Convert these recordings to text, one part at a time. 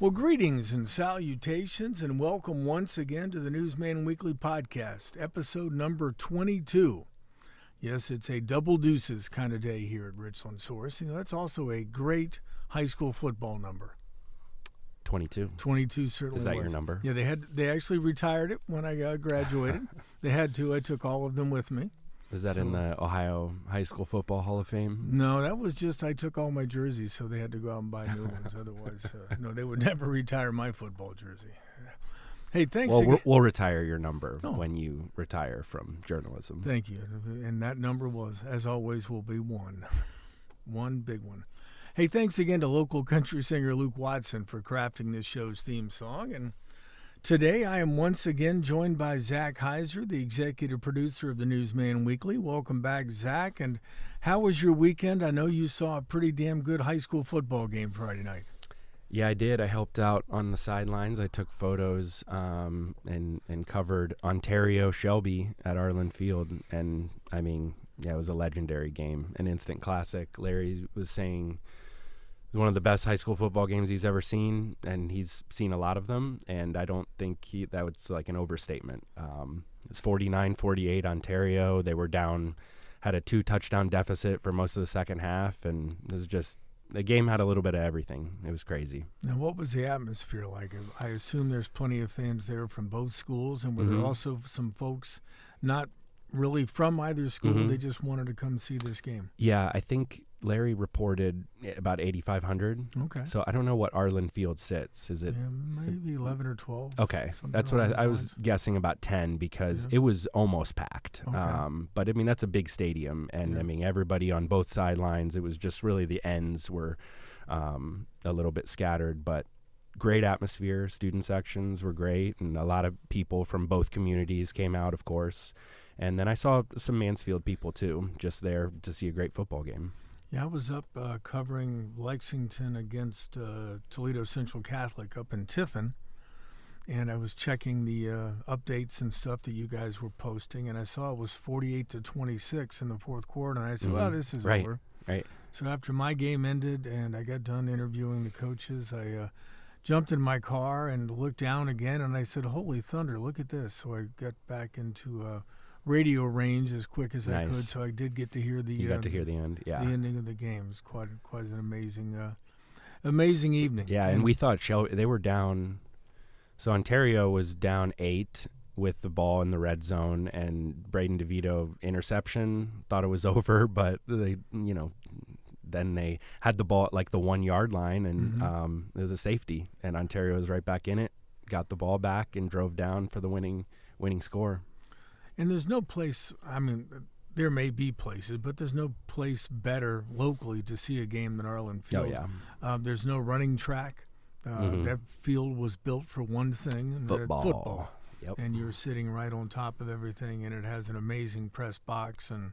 Well, greetings and salutations, and welcome once again to the Newsman Weekly Podcast, episode number 22. Yes, it's a double deuces kind of day here at Richland Source. You know, that's also a great high school football number. 22. 22 certainly Is that was. your number? Yeah, they actually retired it when I graduated. They had to. I took all of them with me. Is that in the Ohio High School Football Hall of Fame? No, that was just I took all my jerseys, so they had to go out and buy new ones. Otherwise, no, they would never retire my football jersey. Hey, thanks. Well, again. we'll retire your number when you retire from journalism. Thank you. And that number was, as always, will be one. One big one. Hey, thanks again to local country singer Luke Watson for crafting this show's theme song. And today I am once again joined by Zac Hiser, the executive producer of the Newsman Weekly. Welcome back, Zac. And how was your weekend? I know you saw a pretty damn good high school football game Friday night. Yeah, I did. I helped out on the sidelines. I took photos and covered Ontario Shelby at Arlen Field. And, I mean, yeah, it was a legendary game, an instant classic. Larry was saying it was one of the best high school football games he's ever seen, and he's seen a lot of them, and I don't think that was like an overstatement. It's 49-48 Ontario. They were down, had a 2-touchdown deficit for most of the second half, and it was just, the game had a little bit of everything. It was crazy. Now, what was the atmosphere like? I assume there's plenty of fans there from both schools, and were there also some folks not really from either school, they just wanted to come see this game? Yeah, I think Larry reported about 8,500. Okay. So I don't know what Arlen Field sits. Is it? Yeah, maybe 11 or 12. Okay. That's what I was guessing, about 10, because it was almost packed. Okay. But, I mean, that's a big stadium. And, I mean, everybody on both sidelines, it was just really the ends were a little bit scattered. But great atmosphere. Student sections were great. And a lot of people from both communities came out, of course. And then I saw some Mansfield people, too, just there to see a great football game. Yeah, I was up covering Lexington against Toledo Central Catholic up in Tiffin, and I was checking the updates and stuff that you guys were posting, and I saw it was 48-26 in the fourth quarter, and I said, well, this is over. Right. So after my game ended and I got done interviewing the coaches, I jumped in my car and looked down again, and I said, holy thunder, look at this. So I got back into radio range as quick as I could, so I did get to hear the. You got to hear the end, yeah. The ending of the game. It was quite an amazing evening. Yeah, and we thought they were down. So Ontario was down 8 with the ball in the red zone, and Braden DeVito interception. Thought it was over, but they, then they had the ball at like the 1 yard line, and it was a safety, and Ontario was right back in it, got the ball back, and drove down for the winning score. And there's no place, I mean, there may be places, but there's no place better locally to see a game than Arlen Field. Oh, yeah. There's no running track. That field was built for one thing. Football. Yep. And you're sitting right on top of everything, and it has an amazing press box, and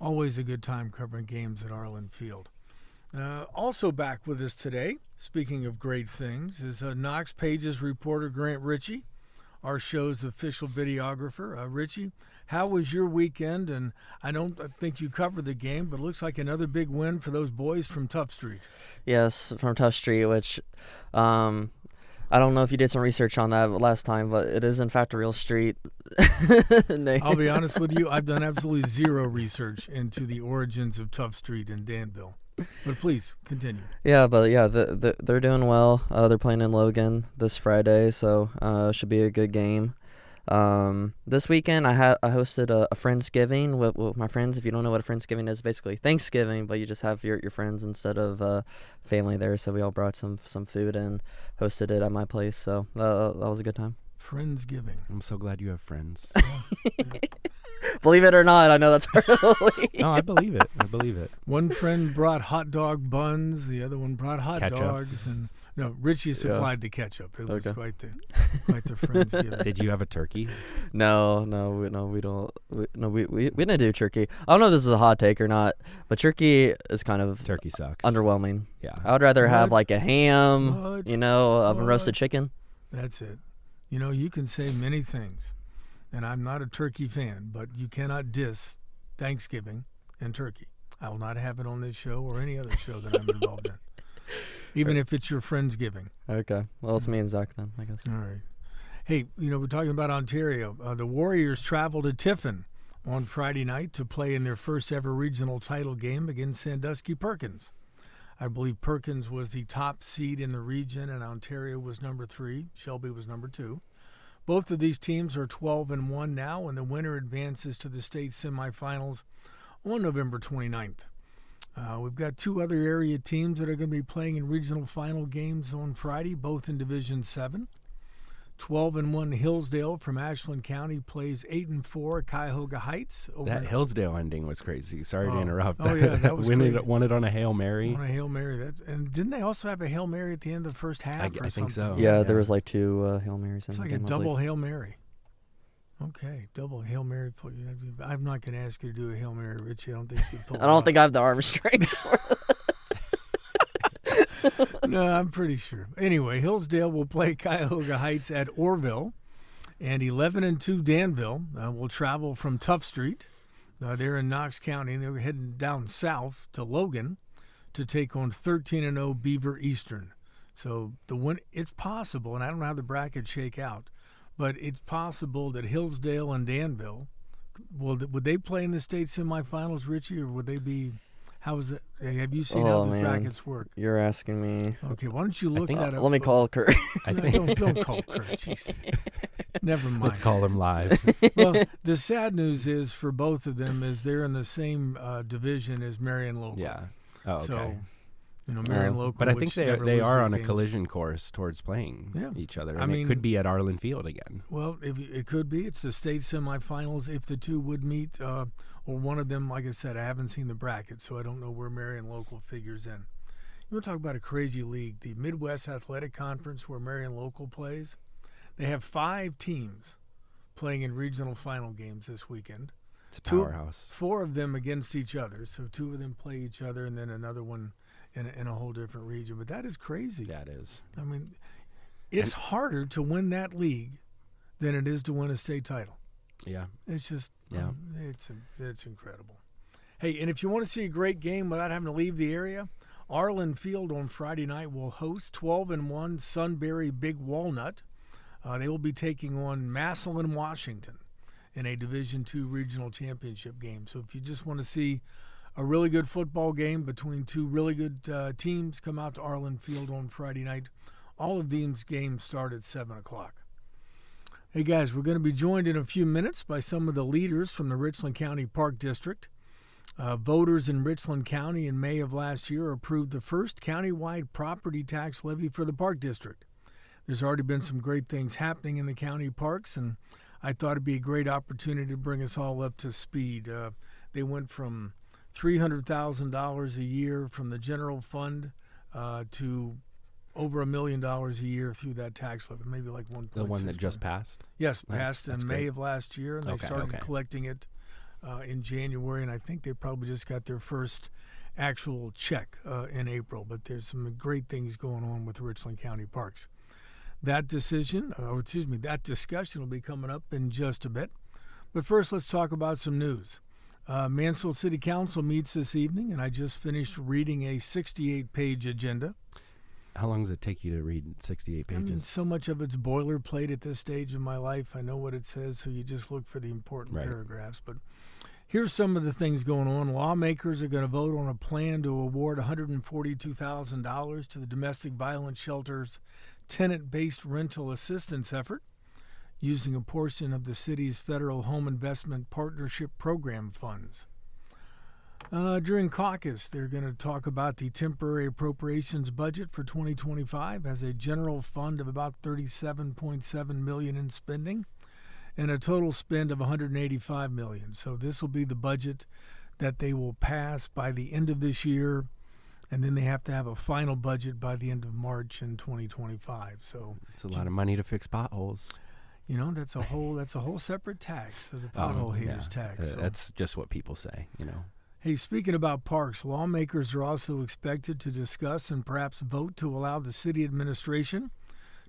always a good time covering games at Arlen Field. Also back with us today, speaking of great things, is Knox Pages reporter Grant Ritchey, our show's official videographer. Ritchie, how was your weekend? And I don't think you covered the game, but it looks like another big win for those boys from Tough Street. Yes, from Tough Street, which I don't know if you did some research on that last time, but it is in fact a real street. I'll be honest with you, I've done absolutely zero research into the origins of Tough Street in Danville. But please, continue. Yeah, but yeah, they're doing well. They're playing in Logan this Friday, so should be a good game. This weekend I hosted a Friendsgiving with my friends. If you don't know what a Friendsgiving is, basically Thanksgiving, but you just have your friends instead of family there. So we all brought some food and hosted it at my place. So that was a good time. Friendsgiving. I'm so glad you have friends. Believe it or not, I know that's hard to believe. No, I believe it. One friend brought hot dog buns. The other one brought hot ketchup. Dogs. And no, Richie supplied the ketchup. It was quite the Friendsgiving. Did you have a turkey? No, we don't. We didn't do turkey. I don't know if this is a hot take or not, but turkey is kind of turkey sucks. Underwhelming. Yeah, I would rather have like a ham, oven roasted chicken. That's it. You can say many things, and I'm not a turkey fan, but you cannot diss Thanksgiving and turkey. I will not have it on this show or any other show that I'm involved in. even if it's your Friendsgiving. Okay. Well, it's me and Zach then, I guess. All right. Hey, we're talking about Ontario. The Warriors travel to Tiffin on Friday night to play in their first ever regional title game against Sandusky Perkins. I believe Perkins was the top seed in the region, and Ontario was number 3. Shelby was number 2. Both of these teams are 12-1 now, and the winner advances to the state semifinals on November 29th. We've got 2 other area teams that are going to be playing in regional final games on Friday, both in Division 7. 12-1 Hillsdale from Ashland County plays 8-4 Cuyahoga Heights. That Hillsdale ending was crazy. Sorry to interrupt. Oh, yeah, that was crazy. Won it on a Hail Mary. On a Hail Mary. And didn't they also have a Hail Mary at the end of the first half I think so. Yeah, there was like 2 Hail Marys in It's the like game, a double Hail Mary. Okay, double Hail Mary. I'm not going to ask you to do a Hail Mary, Richie. I don't think you can pull it I don't off. think I have the arm strength for it. No, I'm pretty sure. Anyway, Hillsdale will play Cuyahoga Heights at Orville, and 11-2 Danville will travel from Tough Street. They're in Knox County, and they're heading down south to Logan to take on 13-0 Beaver Eastern. So it's possible, and I don't know how the brackets shake out, but it's possible that Hillsdale and Danville would they play in the state semifinals, Richie, or would they be? How is it? Have you seen how the brackets work? You're asking me. Okay, why don't you look that up? Let me call Kurt. Don't call Kurt. Jeez. Never mind. Let's call him live. Well, the sad news is for both of them is they're in the same division as Marion Local. Yeah. Oh, okay. So, Marion Local. But I think they are on a games. collision course towards playing each other. And it could be at Arlen Field again. Well, it could be. It's the state semifinals if the 2 would meet, or one of them. Like I said, I haven't seen the bracket, so I don't know where Marion Local figures in. You want to talk about a crazy league? The Midwest Athletic Conference, where Marion Local plays, they have 5 teams playing in regional final games this weekend. It's a powerhouse. 4 of them against each other, so 2 of them play each other, and then another one in a whole different region. But that is crazy. That is. I mean, it's harder to win that league than it is to win a state title. Yeah. It's just, it's incredible. Hey, and if you want to see a great game without having to leave the area, Arlen Field on Friday night will host 12-1 Sunbury Big Walnut. They will be taking on Massillon, Washington in a Division II regional championship game. So if you just want to see a really good football game between 2 really good teams, come out to Arlen Field on Friday night. All of these games start at 7 o'clock. Hey, guys, we're going to be joined in a few minutes by some of the leaders from the Richland County Park District. Voters in Richland County in May of last year approved the first countywide property tax levy for the Park District. There's already been some great things happening in the county parks, and I thought it'd be a great opportunity to bring us all up to speed. They went from $300,000 a year from the general fund to over $1 million a year through that tax levy, maybe like 1.6. The one that just passed? Yes, passed in May great. of last year, and they started collecting it in January, and I think they probably just got their first actual check in April. But there's some great things going on with Richland County Parks. That discussion will be coming up in just a bit. But first, let's talk about some news. Mansfield City Council meets this evening, and I just finished reading a 68-page agenda. How long does it take you to read 68 pages? I mean, so much of it's boilerplate at this stage of my life. I know what it says, so you just look for the important paragraphs. But here's some of the things going on. Lawmakers are going to vote on a plan to award $142,000 to the Domestic Violence Shelter's tenant-based rental assistance effort, using a portion of the city's federal home investment partnership program funds. During caucus, they're going to talk about the temporary appropriations budget for 2025 as a general fund of about $37.7 million in spending and a total spend of $185 million. So this will be the budget that they will pass by the end of this year, and then they have to have a final budget by the end of March in 2025. So it's a lot of money to fix potholes. You know, that's a whole separate tax, so the pothole haters tax. So. That's just what people say, you know. Hey, speaking about parks, lawmakers are also expected to discuss and perhaps vote to allow the city administration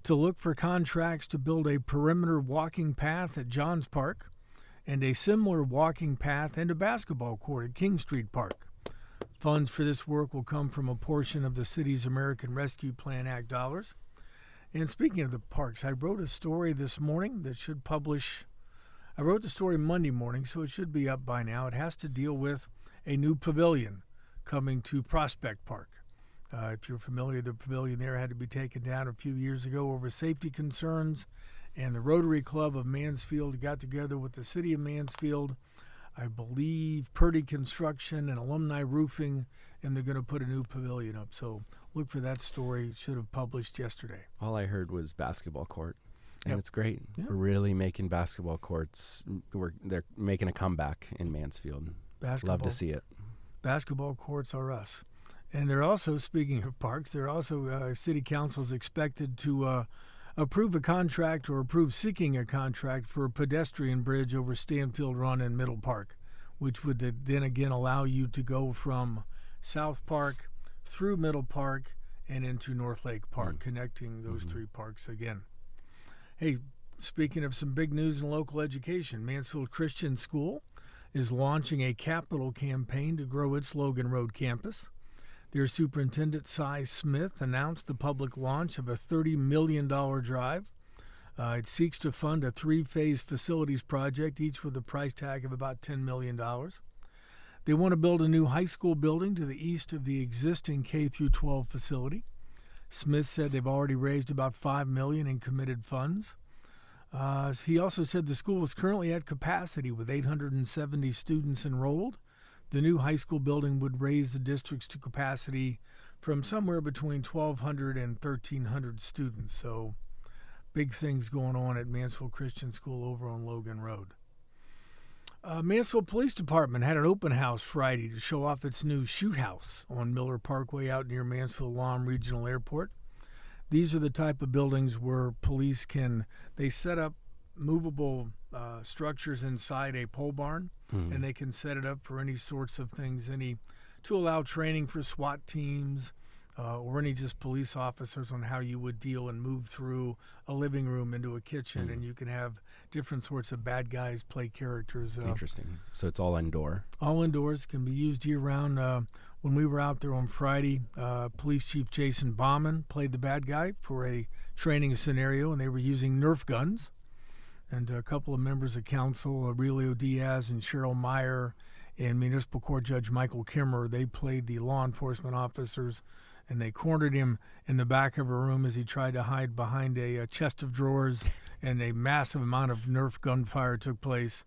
to look for contracts to build a perimeter walking path at Johns Park and a similar walking path and a basketball court at King Street Park. Funds for this work will come from a portion of the city's American Rescue Plan Act dollars. And speaking of the parks, I wrote a story this morning that should publish. I wrote the story Monday morning, so it should be up by now. It has to deal with a new pavilion coming to Prospect Park. If you're familiar, the pavilion there had to be taken down a few years ago over safety concerns, and the Rotary Club of Mansfield got together with the city of Mansfield, I believe Purdy Construction and Alumni Roofing, and they're going to put a new pavilion up. So look for that story. It should have published yesterday. All I heard was basketball court, and Yep. it's great. Yep. We're really making basketball courts. They're making a comeback in Mansfield. Love to see it. Basketball courts are us. And they're also, speaking of parks, they're also, city council is expected to approve a contract or approve seeking a contract for a pedestrian bridge over Stanfield Run in Middle Park, which would then again allow you to go from South Park through Middle Park and into North Lake Park, connecting those three parks again. Hey, speaking of some big news in local education, Mansfield Christian School is launching a capital campaign to grow its Logan Road campus. Their superintendent, Cy Smith, announced the public launch of a $30 million drive. It seeks to fund a 3-phase facilities project, each with a price tag of about $10 million. They want to build a new high school building to the east of the existing K-12 facility. Smith said they've already raised about $5 million in committed funds. He also said the school is currently at capacity with 870 students enrolled. The new high school building would raise the district's to capacity from somewhere between 1,200 and 1,300 students. So big things going on at Mansfield Christian School over on Logan Road. Mansfield Police Department had an open house Friday to show off its new shoot house on Miller Parkway out near Mansfield-Lom Regional Airport. These are the type of buildings where police they set up movable structures inside a pole barn, and they can set it up for any sorts of things, to allow training for SWAT teams or any just police officers on how you would deal and move through a living room into a kitchen, and you can have different sorts of bad guys play characters. Interesting. So it's all indoor. All indoors, can be used year-round. When we were out there on Friday, Police Chief Jason Bauman played the bad guy for a training scenario, and they were using Nerf guns. And a couple of members of council, Aurelio Diaz and Cheryl Meyer, and Municipal Court Judge Michael Kimmer, they played the law enforcement officers, and they cornered him in the back of a room as he tried to hide behind a chest of drawers, and a massive amount of Nerf gunfire took place.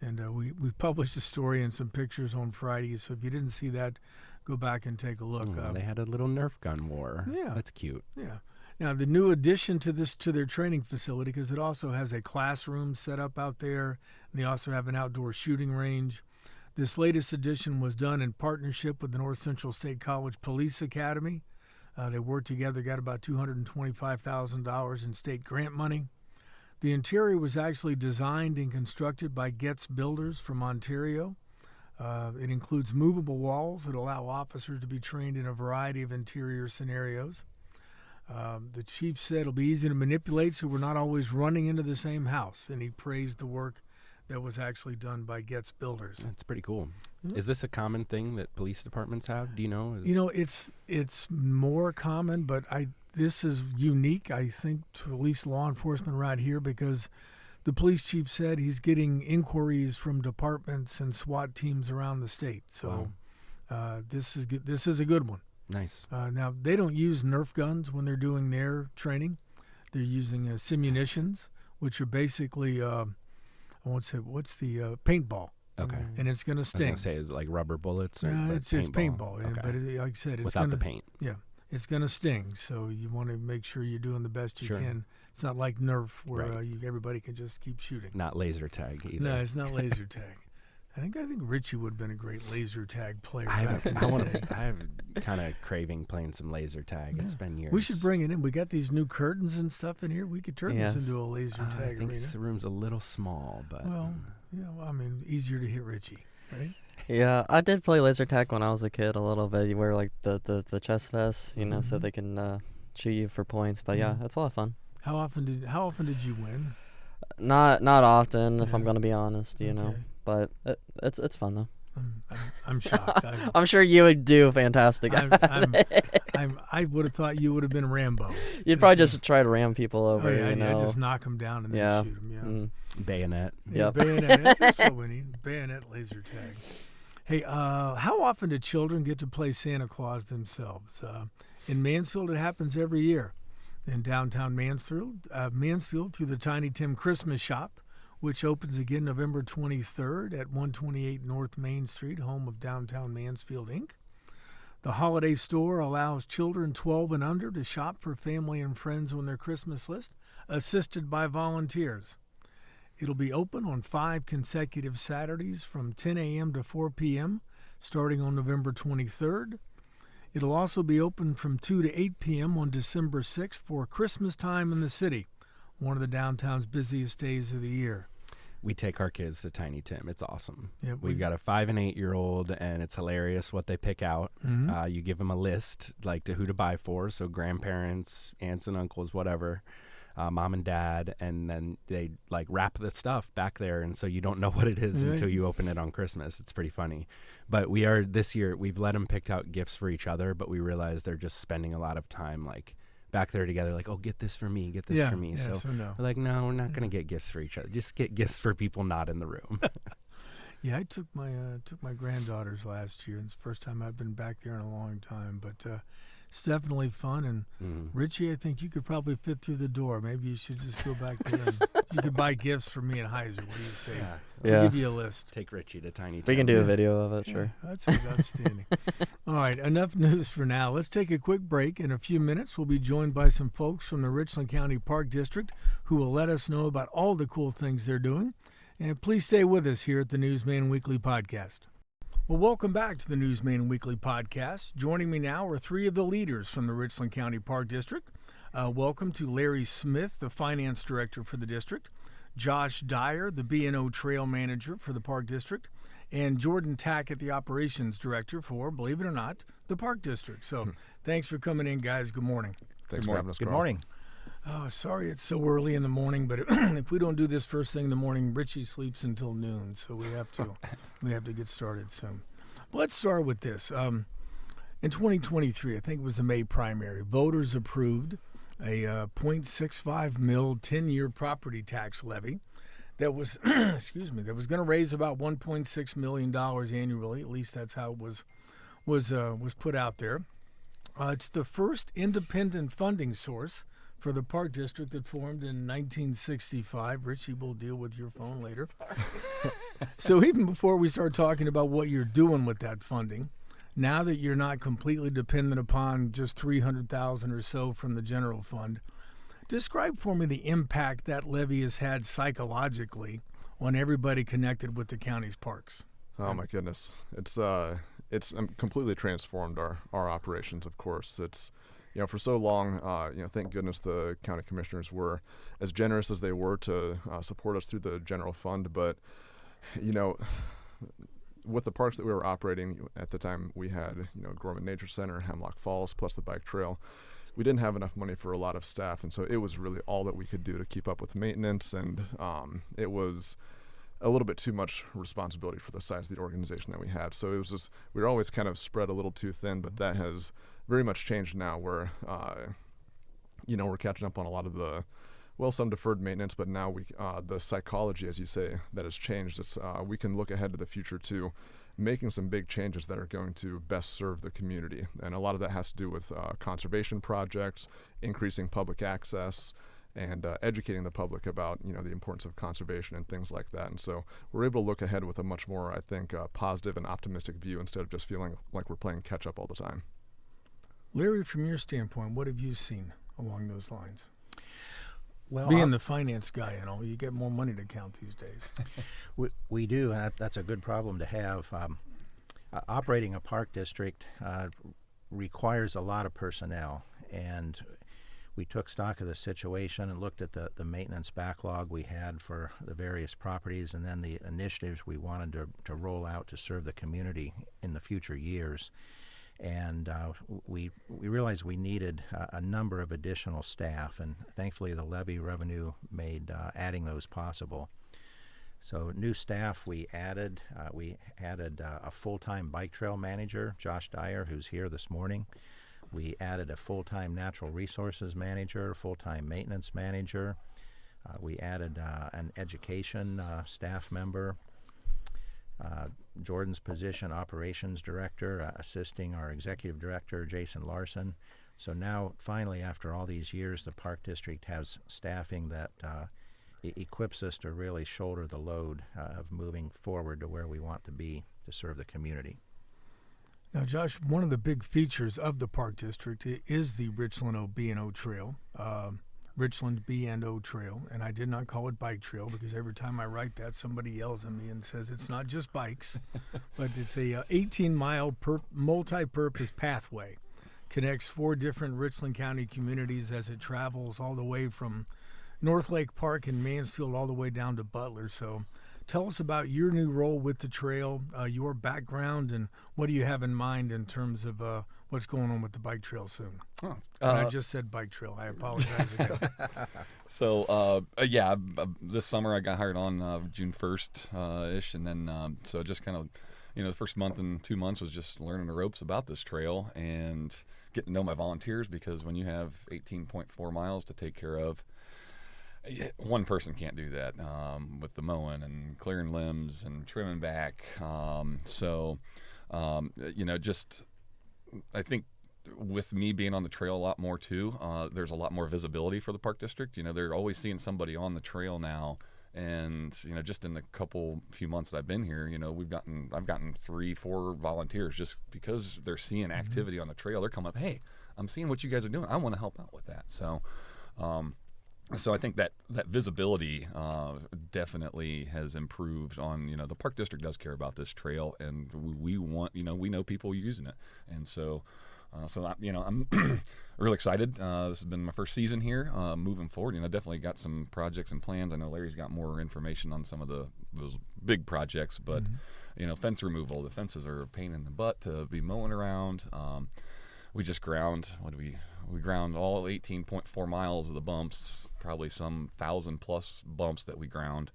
And we published a story and some pictures on Friday, so if you didn't see that, go back and take a look. They had a little Nerf gun war. Yeah. That's cute. Yeah. Now, the new addition to their training facility, because it also has a classroom set up out there, and they also have an outdoor shooting range. This latest addition was done in partnership with the North Central State College Police Academy. They worked together, got about $225,000 in state grant money. The interior was actually designed and constructed by Getz Builders from Ontario. It includes movable walls that allow officers to be trained in a variety of interior scenarios. The chief said it'll be easy to manipulate, so we're not always running into the same house, and he praised the work that was actually done by Getz Builders. That's pretty cool. Yeah. Is this a common thing that police departments have? Do you know? It's more common, but this is unique, I think, to at least law enforcement right here, because the police chief said he's getting inquiries from departments and SWAT teams around the state. So this is good. This is a good one. Nice. Now, they don't use Nerf guns when they're doing their training. They're using simunitions, which are basically, what's the paintball. Okay. And it's going to I was sting. going to say, is it like rubber bullets? Or It's just paintball. Okay. But like I said, it's without the paint. Yeah, it's going to sting. So you want to make sure you're doing the best you Sure. can. It's not like Nerf where Right. everybody can just keep shooting. Not laser tag either. No, it's not laser tag. I think Ritchie would have been a great laser tag player. I back in have his day. kind of craving playing some laser tag. It's been years. We should bring it in. We got these new curtains and stuff in here. We could turn this Yes. into a laser tag I think arena. the room's a little small, but Well, easier to hit Ritchie, right? Yeah, I did play laser tag when I was a kid a little bit. You wear like the chest vest, so they can shoot you for points. But yeah, it's a lot of fun. How often did you win? Not often, if I'm Yeah. gonna be honest, Okay. But it's fun though. I'm shocked. I'm sure you would do fantastic. I would have thought you would have been Rambo. You'd probably just try to ram people over. I just knock them down and then shoot them. Yeah. Bayonet. Yeah, Yep. bayonet. That's what we need. Bayonet laser tag. Hey, how often do children get to play Santa Claus themselves? In Mansfield, it happens every year. In downtown Mansfield through the Tiny Tim Christmas Shoppe, which opens again November 23rd at 128 North Main Street, home of Downtown Mansfield, Inc. The holiday store allows children 12 and under to shop for family and friends on their Christmas list, assisted by volunteers. It'll be open on 5 consecutive Saturdays from 10 a.m. to 4 p.m., starting on November 23rd. It'll also be open from 2 to 8 p.m. on December 6th for Christmas time in the city, one of the downtown's busiest days of the year. We take our kids to Tiny Tim. It's awesome. Yep, We've got a 5 and 8-year-old, and it's hilarious what they pick out. Mm-hmm. You give them a list, like to who to buy for, so grandparents, aunts and uncles, whatever, mom and dad, and then they like wrap the stuff back there, and so you don't know what it is until you open it on Christmas. It's pretty funny. But this year, we've let them pick out gifts for each other, but we realize they're just spending a lot of time like back there together, like, oh, get this for me, get this for me. So no. we're like, no, we're not going to get gifts for each other. Just get gifts for people not in the room. Yeah, I took my granddaughters last year, and it's the first time I've been back there in a long time. But it's definitely fun. And Richie, I think you could probably fit through the door. Maybe you should just go back there and you could buy gifts for me and Hiser. What do you say? Yeah. I'll give you a list. Take Richie to Tiny Tim. We can do a video of it, sure. That's outstanding. All right, enough news for now. Let's take a quick break. In a few minutes, we'll be joined by some folks from the Richland County Park District who will let us know about all the cool things they're doing. And please stay with us here at the Newsman Weekly Podcast. Well, welcome back to the Newsman Weekly Podcast. Joining me now are 3 of the leaders from the Richland County Park District. Welcome to Larry Smith, the Finance Director for the district, Josh Dyer, the B&O Trail Manager for the Park District, and Jordan Tackett, the Operations Director for, believe it or not, the Park District. So thanks for coming in, guys. Good morning. Thanks for having us. Good morning. Oh, sorry it's so early in the morning, but if we don't do this first thing in the morning, Richie sleeps until noon, so we have to get started soon. But let's start with this. In 2023, I think it was the May primary, voters approved a 0.65 mil 10-year property tax levy that was going to raise about $1.6 million annually. At least that's how it was put out there. It's the first independent funding source for the Park District that formed in 1965. Richie will deal with your phone later. So even before we start talking about what you're doing with that funding, now that you're not completely dependent upon just $300,000 or so from the general fund, describe for me the impact that levy has had psychologically on everybody connected with the county's parks. Oh my goodness, it's completely transformed our operations. Of course, it's for so long, thank goodness the county commissioners were as generous as they were to support us through the general fund. But with the parks that we were operating at the time, we had Gorman Nature Center, Hemlock Falls, plus the bike trail. We didn't have enough money for a lot of staff, and so it was really all that we could do to keep up with maintenance, and it was a little bit too much responsibility for the size of the organization that we had. So it was just, we were always kind of spread a little too thin, but that has very much changed now where, we're catching up on a lot of some deferred maintenance, but now the psychology, as you say, that has changed. It's, we can look ahead to the future to making some big changes that are going to best serve the community. And a lot of that has to do with conservation projects, increasing public access, and educating the public about the importance of conservation and things like that. And so we're able to look ahead with a much more, I think, positive and optimistic view instead of just feeling like we're playing catch up all the time. Larry, from your standpoint, what have you seen along those lines? Well, being the finance guy, you get more money to count these days. we do, and that's a good problem to have. Operating a park district requires a lot of personnel, and we took stock of the situation and looked at the maintenance backlog we had for the various properties, and then the initiatives we wanted to roll out to serve the community in the future years. And we realized we needed a number of additional staff, and thankfully the levy revenue made adding those possible. So new staff we added a full-time bike trail manager, Josh Dyer, who's here this morning. We added a full-time natural resources manager, full-time maintenance manager. We added an education staff member. Jordan's position, operations director, assisting our executive director, Jason Larson. So now, finally, after all these years, the Park District has staffing that equips us to really shoulder the load of moving forward to where we want to be to serve the community. Now, Josh, one of the big features of the Park District is the Richland B&O Trail, Richland B&O Trail, and I did not call it bike trail because every time I write that, somebody yells at me and says it's not just bikes, but it's a 18-mile multi-purpose pathway. Connects 4 different Richland County communities as it travels all the way from North Lake Park in Mansfield all the way down to Butler. So tell us about your new role with the trail, your background, and what do you have in mind in terms of what's going on with the bike trail soon? Oh, and I just said bike trail. I apologize again. So, this summer I got hired on June 1st-ish, and then so just kind of, the first month and 2 months was just learning the ropes about this trail and getting to know my volunteers, because when you have 18.4 miles to take care of, one person can't do that with the mowing and clearing limbs and trimming back. Just I think with me being on the trail a lot more too, there's a lot more visibility for the Park District. They're always seeing somebody on the trail now. And just in the few months that I've been here, I've gotten 3-4 volunteers just because they're seeing activity on the trail. They're coming up, hey, I'm seeing what you guys are doing. I want to help out with that. So I think that visibility definitely has improved on, the Park District does care about this trail, and we want, we know people using it. And so I'm really excited. This has been my first season here. Moving forward, definitely got some projects and plans. I know Larry's got more information on some of those big projects, but fence removal. The fences are a pain in the butt to be mowing around. We just ground. We ground all 18.4 miles of the bumps, probably some 1,000+ bumps that we ground.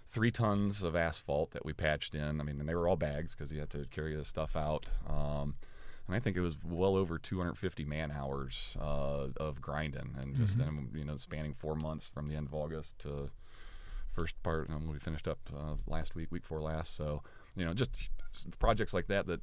3 tons of asphalt that we patched in. And they were all bags because you had to carry this stuff out. And I think it was well over 250 man hours of grinding, and just spanning 4 months from the end of August to first part. We finished up last week before last. So just projects like that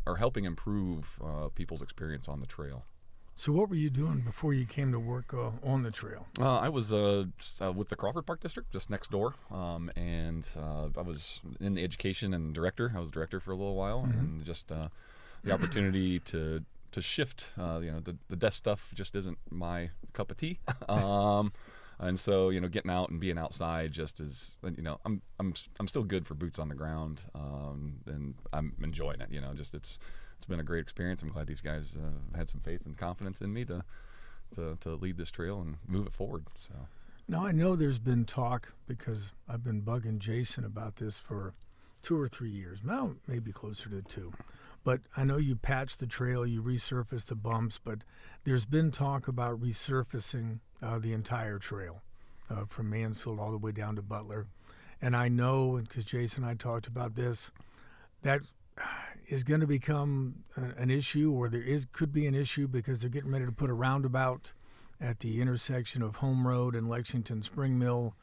are helping improve people's experience on the trail. So what were you doing before you came to work on the trail? I was with the Crawford Park District, just next door, and I was in the education and director. I was director for a little while, and just the opportunity to shift. The desk stuff just isn't my cup of tea. And so getting out and being outside just is, I'm still good for boots on the ground, and I'm enjoying it. It's been a great experience. I'm glad these guys had some faith and confidence in me to lead this trail and move it forward. So now I know there's been talk, because I've been bugging Jason about this for 2 or 3 years now, maybe closer to 2. But I know you patched the trail, you resurfaced the bumps, but there's been talk about resurfacing the entire trail from Mansfield all the way down to Butler. And I know, because Jason and I talked about this, that is going to become an issue, or could be an issue, because they're getting ready to put a roundabout at the intersection of Home Road and Lexington Spring Mill,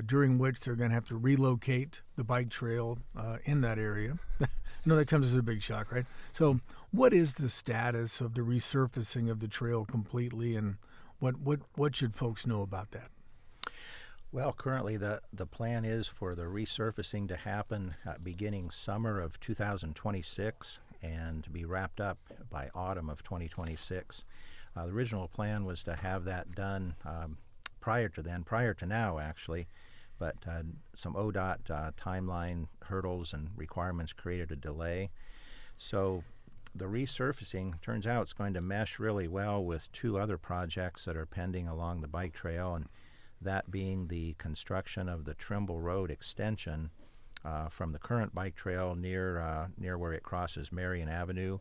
during which they're going to have to relocate the bike trail in that area. I know that comes as a big shock, right? So what is the status of the resurfacing of the trail completely, and what should folks know about that? Well, currently the plan is for the resurfacing to happen beginning summer of 2026 and to be wrapped up by autumn of 2026. The original plan was to have that done prior to now actually, but some ODOT timeline hurdles and requirements created a delay. So the resurfacing turns out it's going to mesh really well with 2 other projects that are pending along the bike trail, and that being the construction of the Trimble Road extension from the current bike trail near where it crosses Marion Avenue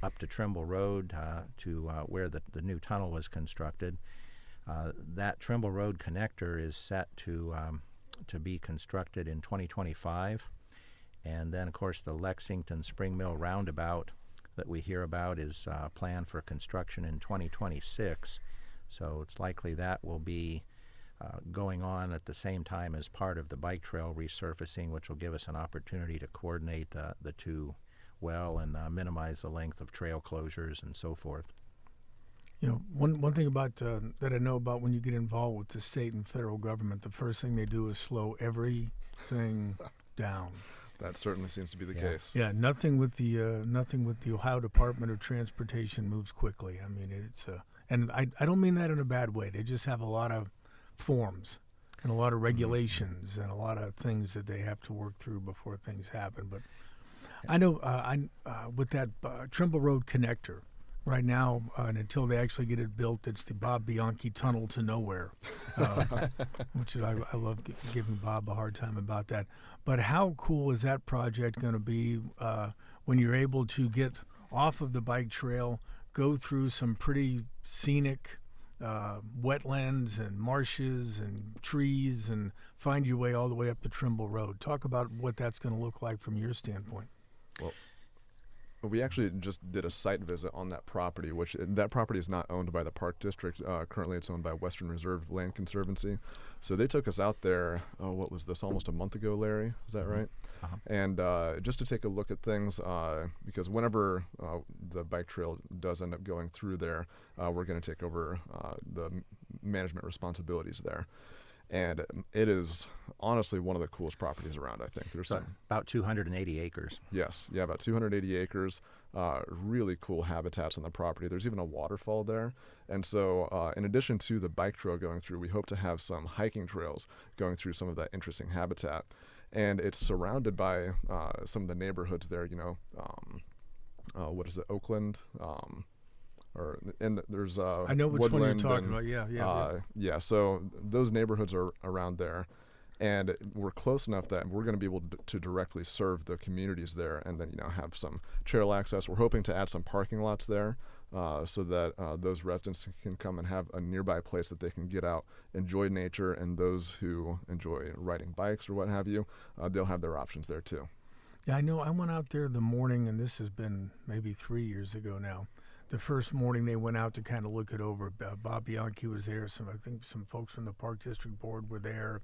up to Trimble Road to where the new tunnel was constructed. That Trimble Road connector is set to to be constructed in 2025. And then, of course, the Lexington Spring Mill Roundabout that we hear about is planned for construction in 2026. So it's likely that will be going on at the same time as part of the bike trail resurfacing, which will give us an opportunity to coordinate the two well and minimize the length of trail closures and so forth. You know, one thing about that I know about when you get involved with the state and federal government, the first thing they do is slow everything down. That certainly seems to be the case. Yeah, nothing with the Ohio Department of Transportation moves quickly. I mean, it's and I don't mean that in a bad way. They just have a lot of forms and a lot of regulations and a lot of things that they have to work through before things happen. But I know with that Trimble Road connector right now, and until they actually get it built, it's the Bob Bianchi Tunnel to Nowhere, which I love giving Bob a hard time about that. But how cool is that project going to be when you're able to get off of the bike trail, go through some pretty scenic wetlands and marshes and trees and find your way all the way up to Trimble Road? Talk about what that's going to look like from your standpoint. Well, we actually just did a site visit on that property, which that property is not owned by the Park District. Currently, it's owned by Western Reserve Land Conservancy. So they took us out there, what was this, almost a month ago, Larry? Is that right? Uh-huh. And just to take a look at things, because whenever the bike trail does end up going through there, we're going to take over the management responsibilities there. And it is honestly one of the coolest properties around, I think. There's about 280 acres. Yes, yeah, about 280 acres, really cool habitats on the property. There's even a waterfall there. And so in addition to the bike trail going through, we hope to have some hiking trails going through some of that interesting habitat. And it's surrounded by some of the neighborhoods there, you know, what is it, Oakland? There's I know which one you're talking about. Yeah. So those neighborhoods are around there, and we're close enough that we're going to be able to directly serve the communities there, and then have some trail access. We're hoping to add some parking lots there, so that those residents can come and have a nearby place that they can get out, enjoy nature, and those who enjoy riding bikes or what have you, they'll have their options there too. Yeah, I know. I went out there the morning, and this has been maybe 3 years ago now. The first morning they went out to kind of look it over. Bob Bianchi was there. I think some folks from the Park District Board were there,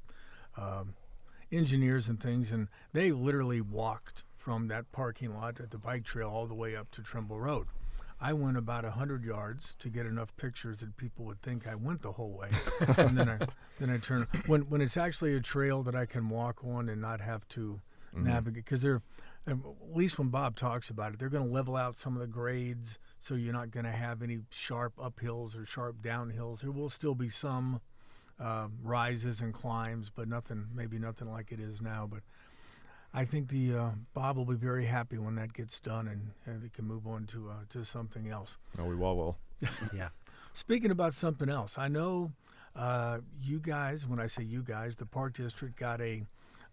engineers and things, and they literally walked from that parking lot at the bike trail all the way up to Trimble Road. I went about 100 yards to get enough pictures that people would think I went the whole way, and then I turn. When it's actually a trail that I can walk on and not have to navigate, because at least when Bob talks about it, they're going to level out some of the grades, so you're not going to have any sharp uphills or sharp downhills. There will still be some rises and climbs, but maybe nothing like it is now. But I think Bob will be very happy when that gets done, and they can move on to something else. Oh, we all will. Yeah. Speaking about something else, I know you guys, when I say you guys, the Park District got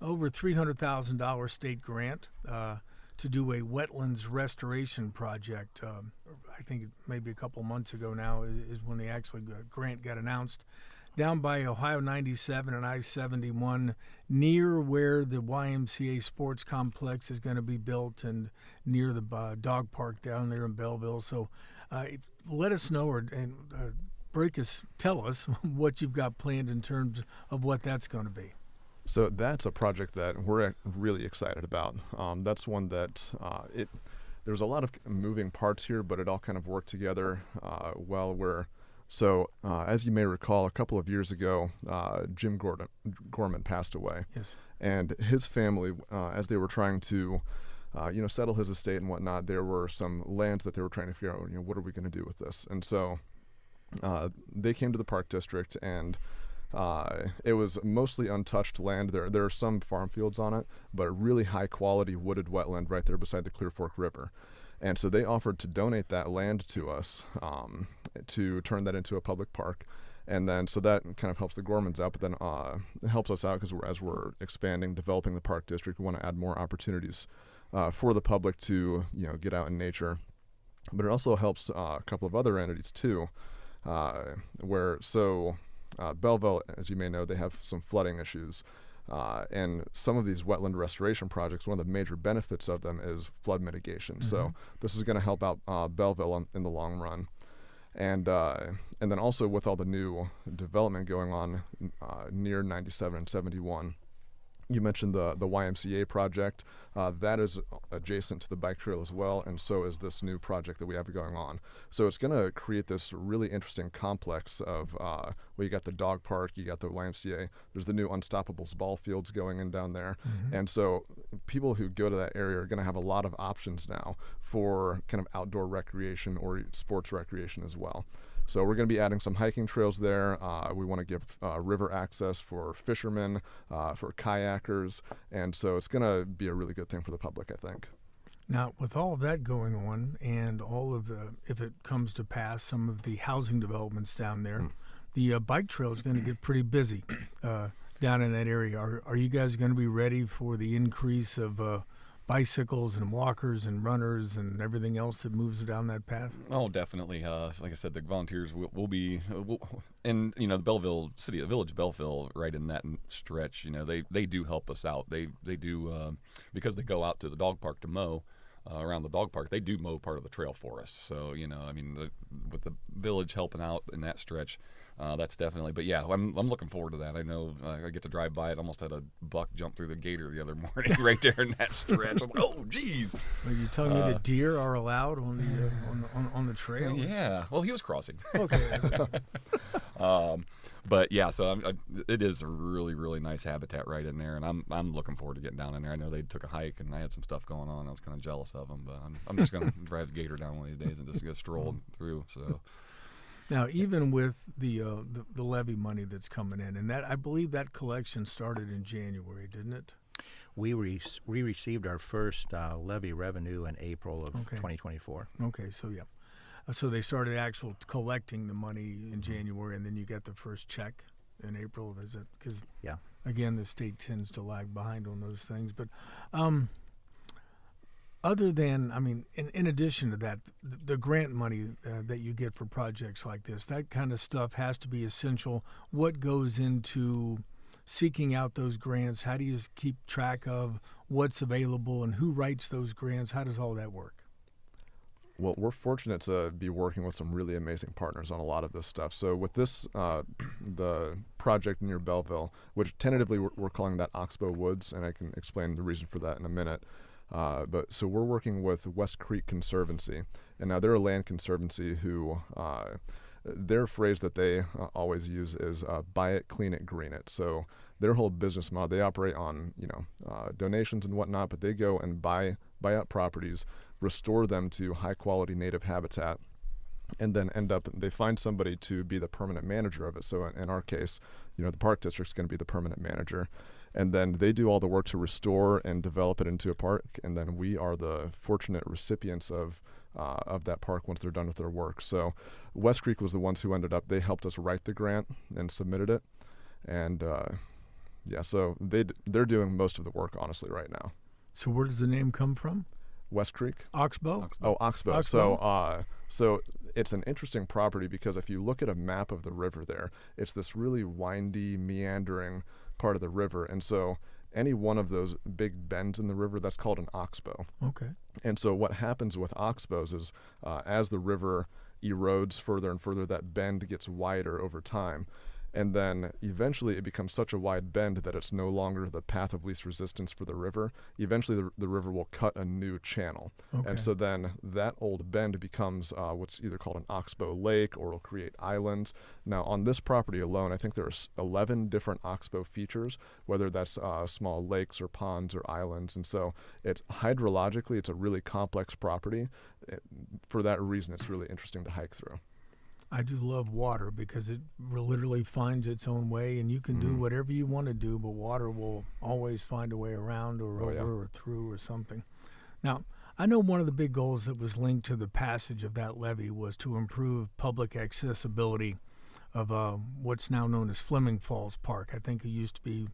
over $300,000 state grant to do a wetlands restoration project. I think maybe a couple months ago now is when the actual grant got announced, down by Ohio 97 and I-71, near where the YMCA sports complex is going to be built and near the dog park down there in Belleville. So let us know tell us what you've got planned in terms of what that's going to be. So that's a project that we're really excited about. That's one that there's a lot of moving parts here, but it all kind of worked together well. As you may recall, a couple of years ago, Jim Gorman passed away. Yes. And his family, as they were trying to settle his estate and whatnot, there were some lands that they were trying to figure out, what are we going to do with this? And so they came to the Park District, and it was mostly untouched land. There are some farm fields on it, but a really high quality wooded wetland right there beside the Clear Fork River. And so they offered to donate that land to us to turn that into a public park. And then so that kind of helps the Gormans out, but then it helps us out because as we're expanding, developing the Park District, we want to add more opportunities for the public to get out in nature. But it also helps a couple of other entities too, Belleville, as you may know, they have some flooding issues. And some of these wetland restoration projects, one of the major benefits of them is flood mitigation. So this is going to help out Belleville in the long run. And then also with all the new development going on near 97 and 71, you mentioned the YMCA project. That is adjacent to the bike trail as well, and so is this new project that we have going on. So it's going to create this really interesting complex of where you got the dog park, you got the YMCA, there's the new Unstoppables ball fields going in down there. And so people who go to that area are going to have a lot of options now for kind of outdoor recreation or sports recreation as well. So we're going to be adding some hiking trails there. We want to give river access for fishermen, for kayakers, and so it's going to be a really good thing for the public, I think. Now, with all of that going on and all of the, if it comes to pass, some of the housing developments down there, the bike trail is going to get pretty busy down in that area. Are you guys going to be ready for the increase of bicycles and walkers and runners and everything else that moves down that path? Oh, definitely. Like I said, the volunteers will be, and the Belleville city, the village of Belleville, right in that stretch. They do help us out. They do because they go out to the dog park to mow. Around the dog park, they do mow part of the trail for us. So with the village helping out in that stretch, that's definitely. But yeah, I'm looking forward to that. I know I get to drive by it. Almost had a buck jump through the gator the other morning, right there in that stretch. I'm like, oh, geez. Are you telling me that deer are allowed on the on the trail? Yeah. Well, he was crossing. Okay. But yeah, so it is a really, really nice habitat right in there, and I'm looking forward to getting down in there. I know they took a hike, and I had some stuff going on. I was kind of jealous of them, but I'm just going to drive the gator down one of these days and just go stroll through. So. Now, even with the levy money that's coming in, and that I believe that collection started in January, didn't it? We received our first levy revenue in April of 2024. Okay, so yeah. So they started actual collecting the money in January, and then you get the first check in April. Is it? Because again, the state tends to lag behind on those things. But other than, in addition to that, the grant money that you get for projects like this, that kind of stuff has to be essential. What goes into seeking out those grants? How do you keep track of what's available and who writes those grants? How does all that work? Well, we're fortunate to be working with some really amazing partners on a lot of this stuff. So with this, the project near Belleville, which tentatively we're calling that Oxbow Woods, and I can explain the reason for that in a minute. But so we're working with West Creek Conservancy, and now they're a land conservancy who their phrase that they always use is buy it, clean it, green it. So their whole business model, they operate on donations and whatnot, but they go and buy out properties, restore them to high quality native habitat, and then they find somebody to be the permanent manager of it. So in our case, the park district's going to be the permanent manager, and then they do all the work to restore and develop it into a park, and then we are the fortunate recipients of that park once they're done with their work. So West Creek was the ones who they helped us write the grant and submitted it, and so they're doing most of the work honestly right now. So where does the name come from? West Creek? Oxbow? Oh, Oxbow. So it's an interesting property because if you look at a map of the river there, it's this really windy, meandering part of the river. And so any one of those big bends in the river, that's called an oxbow. Okay. And so what happens with oxbows is as the river erodes further and further, that bend gets wider over time. And then eventually it becomes such a wide bend that it's no longer the path of least resistance for the river. Eventually the river will cut a new channel. Okay. And so then that old bend becomes what's either called an oxbow lake or will create islands. Now on this property alone, I think there's 11 different oxbow features, whether that's small lakes or ponds or islands. And so it's hydrologically, it's a really complex property. For that reason, it's really interesting to hike through. I do love water because it literally finds its own way, and you can do whatever you want to do, but water will always find a way around or over or through or something. Now, I know one of the big goals that was linked to the passage of that levy was to improve public accessibility of what's now known as Fleming Falls Park. I think it used to be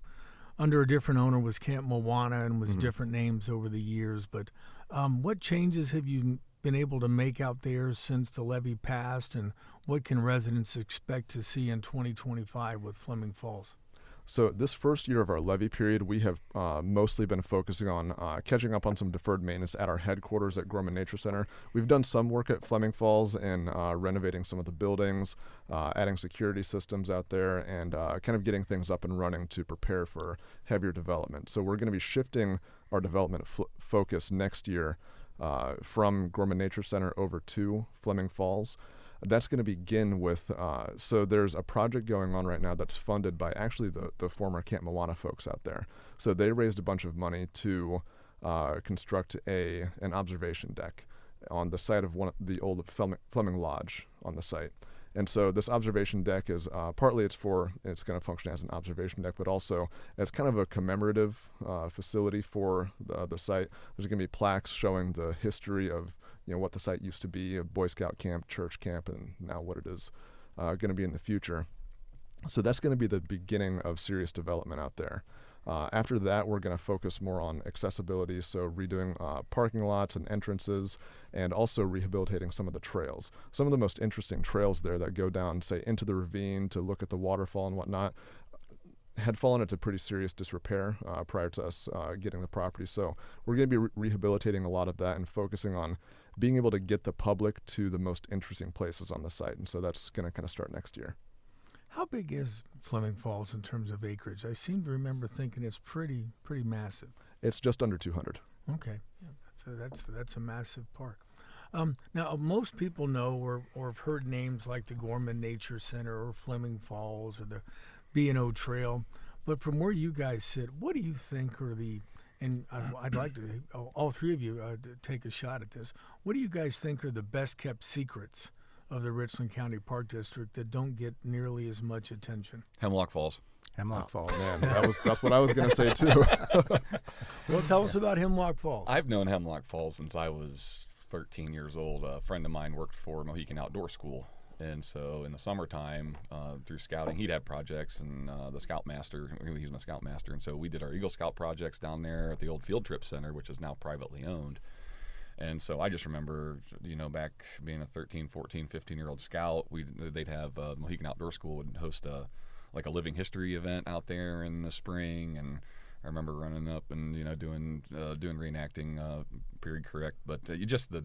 under a different owner, was Camp Moana, and was different names over the years. But what changes have you been able to make out there since the levy passed, and what can residents expect to see in 2025 with Fleming Falls? So this first year of our levy period, we have mostly been focusing on catching up on some deferred maintenance at our headquarters at Gorman Nature Center. We've done some work at Fleming Falls and renovating some of the buildings, adding security systems out there, and kind of getting things up and running to prepare for heavier development. So we're going to be shifting our development focus next year from Gorman Nature Center over to Fleming Falls. That's going to begin with, so there's a project going on right now that's funded by actually the former Camp Moana folks out there. So they raised a bunch of money to construct an observation deck on the site of the old Fleming Lodge on the site. And so this observation deck is partly it's going to function as an observation deck, but also as kind of a commemorative facility for the site. There's going to be plaques showing the history of what the site used to be, a Boy Scout camp, church camp, and now what it is going to be in the future. So that's going to be the beginning of serious development out there. After that, we're going to focus more on accessibility, so redoing parking lots and entrances, and also rehabilitating some of the trails. Some of the most interesting trails there that go down, say, into the ravine to look at the waterfall and whatnot, had fallen into pretty serious disrepair prior to us getting the property. So we're going to be rehabilitating a lot of that and focusing on being able to get the public to the most interesting places on the site. And so that's going to kind of start next year. How big is Fleming Falls in terms of acreage? I seem to remember thinking it's pretty massive. It's just under 200. Okay, yeah, that's a massive park. Now, most people know or have heard names like the Gorman Nature Center or Fleming Falls or the B&O Trail, but from where you guys sit, what do you think are and I'd like to, all three of you, take a shot at this. What do you guys think are the best kept secrets of the Richland County Park District that don't get nearly as much attention? Hemlock Falls. Hemlock Falls. Man, that's what I was going to say too. Well, tell us about Hemlock Falls. I've known Hemlock Falls since I was 13 years old. A friend of mine worked for Mohican Outdoor School. And so in the summertime, through scouting, he'd have projects, and the scoutmaster, he's my scoutmaster. And so we did our Eagle Scout projects down there at the old Field Trip Center, which is now privately owned. And so I just remember, back being a 13, 14, 15-year-old scout, they'd have Mohican Outdoor School would host a living history event out there in the spring, and I remember running up and doing reenacting, period correct. But the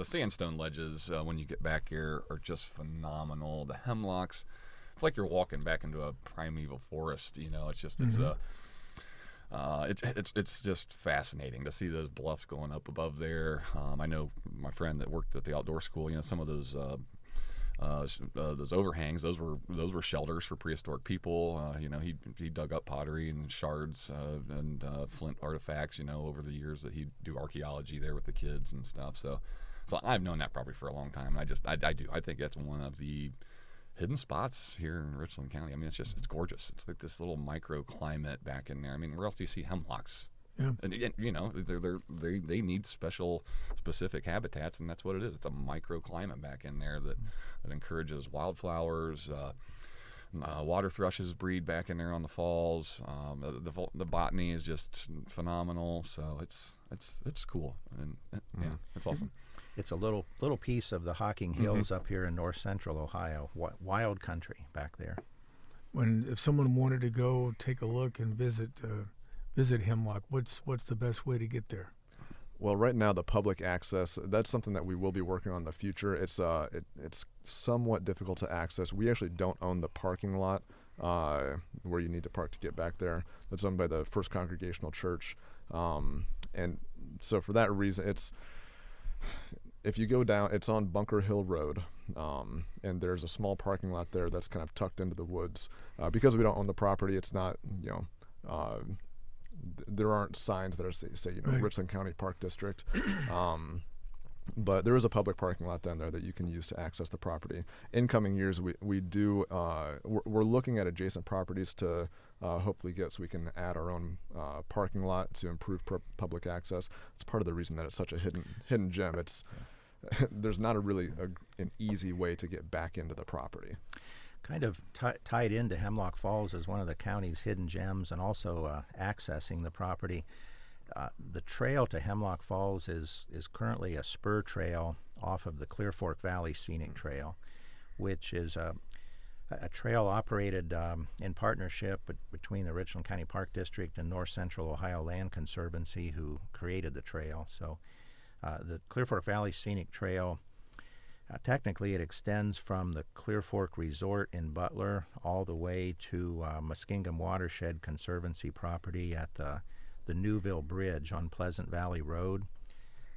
sandstone ledges when you get back here are just phenomenal. The hemlocks, it's like you're walking back into a primeval forest. It's just it's just fascinating to see those bluffs going up above there. I know my friend that worked at the outdoor school. Some of those overhangs, those were shelters for prehistoric people. He dug up pottery and shards and flint artifacts. Over the years that he'd do archaeology there with the kids and stuff. So I've known that property for a long time. I think that's one of the hidden spots here in Richland County. I mean, it's gorgeous. It's like this little microclimate back in there. I mean, where else do you see hemlocks? Yeah. And they need specific habitats, and that's what it is. It's a microclimate back in there that encourages wildflowers. Water thrushes breed back in there on the falls. The botany is just phenomenal. So it's cool, and it's awesome. It's a little piece of the Hocking Hills up here in north central Ohio. Wild country back there. If someone wanted to go take a look and visit Hemlock, what's the best way to get there? Well, right now the public access, that's something that we will be working on in the future. It's somewhat difficult to access. We actually don't own the parking lot where you need to park to get back there. That's owned by the First Congregational Church, and so for that reason, if you go down, it's on Bunker Hill Road, and there's a small parking lot there that's kind of tucked into the woods. Because we don't own the property, it's not, there aren't signs that are say right. Richland County Park District. But there is a public parking lot down there that you can use to access the property. In coming years, we're looking at adjacent properties to hopefully get so we can add our own parking lot to improve public access. It's part of the reason that it's such a hidden gem. There's not an easy way to get back into the property. Kind of tied into Hemlock Falls as one of the county's hidden gems, and also accessing the property. The trail to Hemlock Falls is currently a spur trail off of the Clear Fork Valley Scenic Trail, which is a a trail operated in partnership between the Richland County Park District and North Central Ohio Land Conservancy, who created the trail. So the Clear Fork Valley Scenic Trail, technically it extends from the Clear Fork Resort in Butler all the way to Muskingum Watershed Conservancy property at the Newville Bridge on Pleasant Valley Road.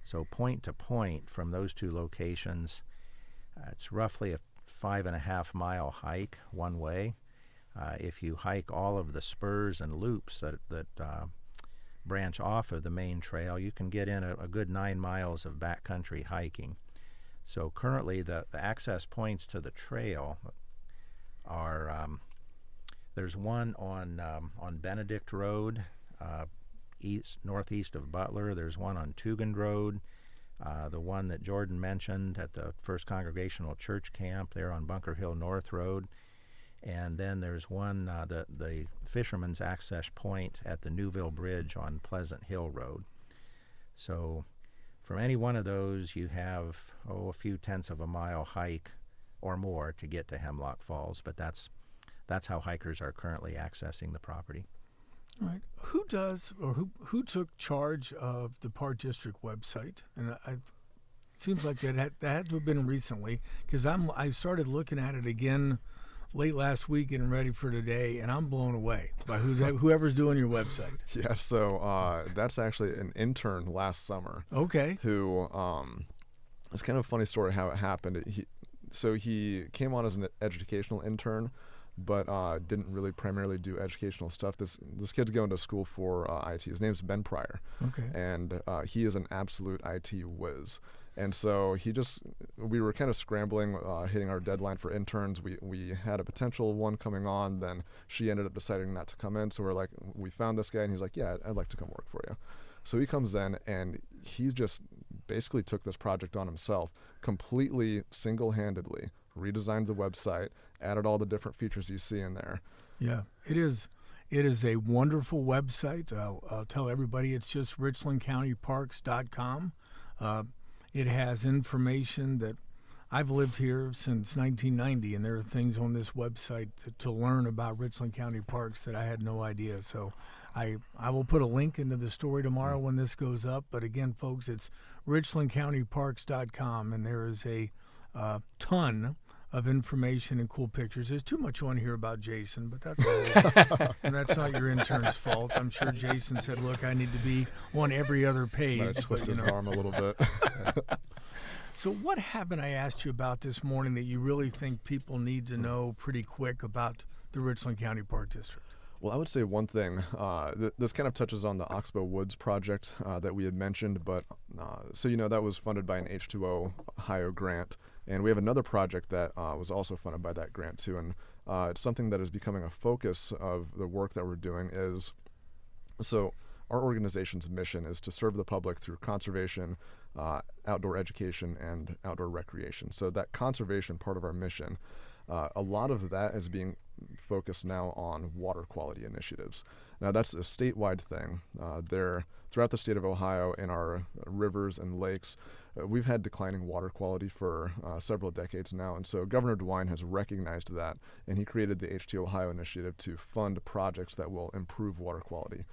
So point to point from those two locations, it's roughly a 5.5 mile hike one way. If you hike all of the spurs and loops that branch off of the main trail, you can get in a good 9 miles of backcountry hiking. So currently the access points to the trail are, there's one on Benedict Road, northeast of Butler. There's one on Tugend Road, the one that Jordan mentioned at the First Congregational Church Camp there on Bunker Hill North Road. And then there's one, the Fisherman's Access Point at the Newville Bridge on Pleasant Hill Road. So from any one of those, you have, a few tenths of a mile hike or more to get to Hemlock Falls, but that's how hikers are currently accessing the property. All right. Who took charge of the Park District website? And it seems like that had to have been recently, because I started looking at it again late last week getting ready for today, and I'm blown away by whoever's doing your website. Yeah, so that's actually an intern last summer. Okay. Who, it's kind of a funny story how it happened. He came on as an educational intern, but didn't really primarily do educational stuff. This kid's going to school for IT. His name's Ben Pryor. Okay. And he is an absolute IT whiz. And so we were kind of scrambling, hitting our deadline for interns. We had a potential one coming on, then she ended up deciding not to come in. So we're like, we found this guy, and he's like, yeah, I'd like to come work for you. So he comes in, and he just basically took this project on himself, completely single-handedly, redesigned the website, added all the different features you see in there. Yeah, it is a wonderful website. I'll tell everybody it's just richlandcountyparks.com. It has information that I've lived here since 1990, and there are things on this website to learn about Richland County Parks that I had no idea. So I will put a link into the story tomorrow when this goes up. But again, folks, it's richlandcountyparks.com, and there is a ton of information and cool pictures. There's too much on here about Jason, but that's all. And that's not your intern's fault. I'm sure Jason said, look, I need to be on every other page. Might have twisted his arm a little bit. So what haven't I asked you about this morning that you really think people need to know pretty quick about the Richland County Park District? Well, I would say one thing. This kind of touches on the Oxbow Woods project that we had mentioned, but that was funded by an H2O Ohio grant. And we have another project that was also funded by that grant too. And it's something that is becoming a focus of the work that we're doing our organization's mission is to serve the public through conservation, outdoor education, and outdoor recreation. So that conservation part of our mission, a lot of that is being focused now on water quality initiatives. Now that's a statewide thing. Throughout the state of Ohio, in our rivers and lakes, we've had declining water quality for several decades now, and so Governor DeWine has recognized that, and he created the H2 Ohio initiative to fund projects that will improve water quality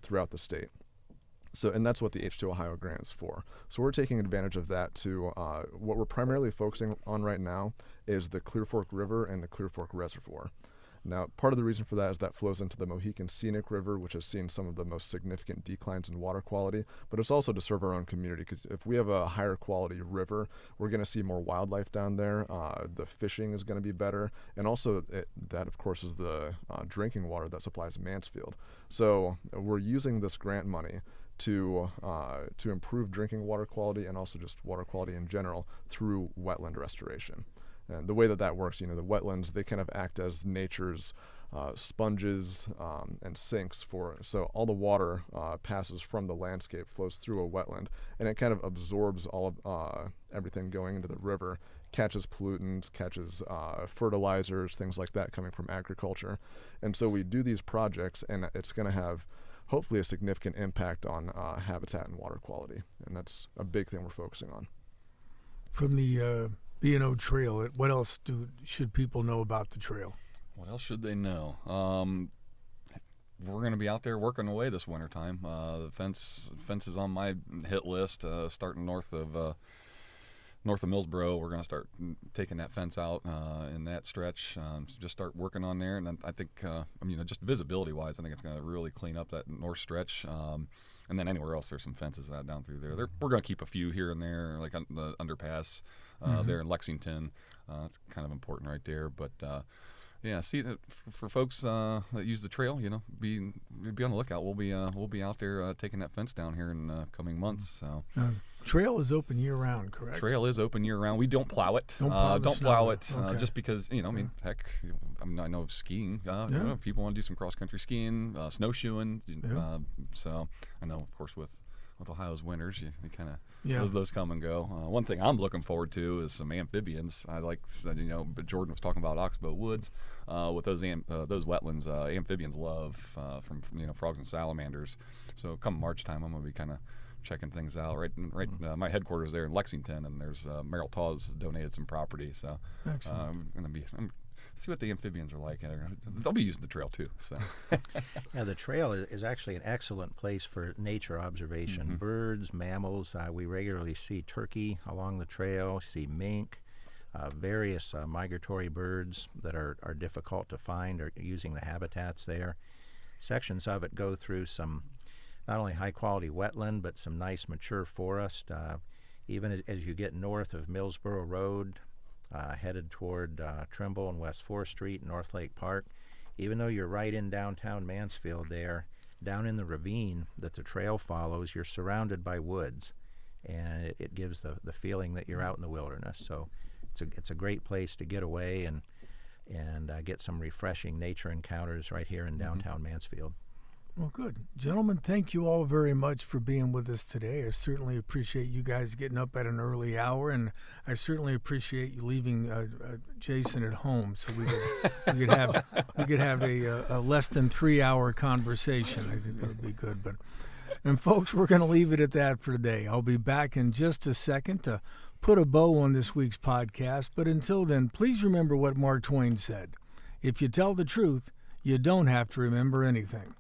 throughout the state. So, and that's what the H2 Ohio grant is for. So we're taking advantage of that to, what we're primarily focusing on right now is the Clear Fork River and the Clear Fork Reservoir. Now, part of the reason for that is that flows into the Mohican Scenic River, which has seen some of the most significant declines in water quality, but it's also to serve our own community, because if we have a higher quality river, we're going to see more wildlife down there. The fishing is going to be better, and also that, of course, is the drinking water that supplies Mansfield. So we're using this grant money to improve drinking water quality and also just water quality in general through wetland restoration. And the way that works, the wetlands, they kind of act as nature's sponges and sinks so all the water passes from the landscape, flows through a wetland, and it kind of absorbs all of everything going into the river, catches pollutants, catches fertilizers, things like that coming from agriculture. And so we do these projects, and it's going to have hopefully a significant impact on habitat and water quality, and that's a big thing we're focusing on. From the B&O Trail. What else should people know about the trail? What else should they know? We're going to be out there working away this wintertime. The fence is on my hit list, starting north of Millsboro. We're going to start taking that fence out in that stretch. Just start working on there, and then I think, just visibility-wise, I think it's going to really clean up that north stretch. And then anywhere else, there's some fences down through there. We're going to keep a few here and there, like on the underpass there in Lexington. It's kind of important right there, but. See that for folks that use the trail, be on the lookout. We'll be out there taking that fence down here in coming months. So trail is open year round, correct? Trail is open year round. We don't plow it. Don't plow it. Okay. Just because heck, I know skiing. People want to do some cross country skiing, snowshoeing. So I know, of course, with Ohio's winters, you kind of those come and go. One thing I'm looking forward to is some amphibians. I like, but Jordan was talking about Oxbow Woods with those wetlands. Amphibians love from frogs and salamanders. So come March time, I'm going to be kind of checking things out. My headquarters there in Lexington, and there's Merrill Taw's donated some property. So I'm going to be. See what the amphibians are like. They'll be using the trail too. So, the trail is actually an excellent place for nature observation. Birds, mammals. We regularly see turkey along the trail. See mink, various migratory birds that are difficult to find or using the habitats there. Sections of it go through some not only high quality wetland but some nice mature forest. Even as you get north of Millsboro Road. Headed toward Trimble and West 4th Street, North Lake Park. Even though you're right in downtown Mansfield there, down in the ravine that the trail follows, you're surrounded by woods. And it gives the feeling that you're out in the wilderness. So it's a great place to get away and get some refreshing nature encounters right here in downtown Mansfield. Well, good. Gentlemen, thank you all very much for being with us today. I certainly appreciate you guys getting up at an early hour, and I certainly appreciate you leaving Jason at home so we could have a less than 3-hour conversation. I think that would be good. And folks, we're going to leave it at that for today. I'll be back in just a second to put a bow on this week's podcast. But until then, please remember what Mark Twain said. If you tell the truth, you don't have to remember anything.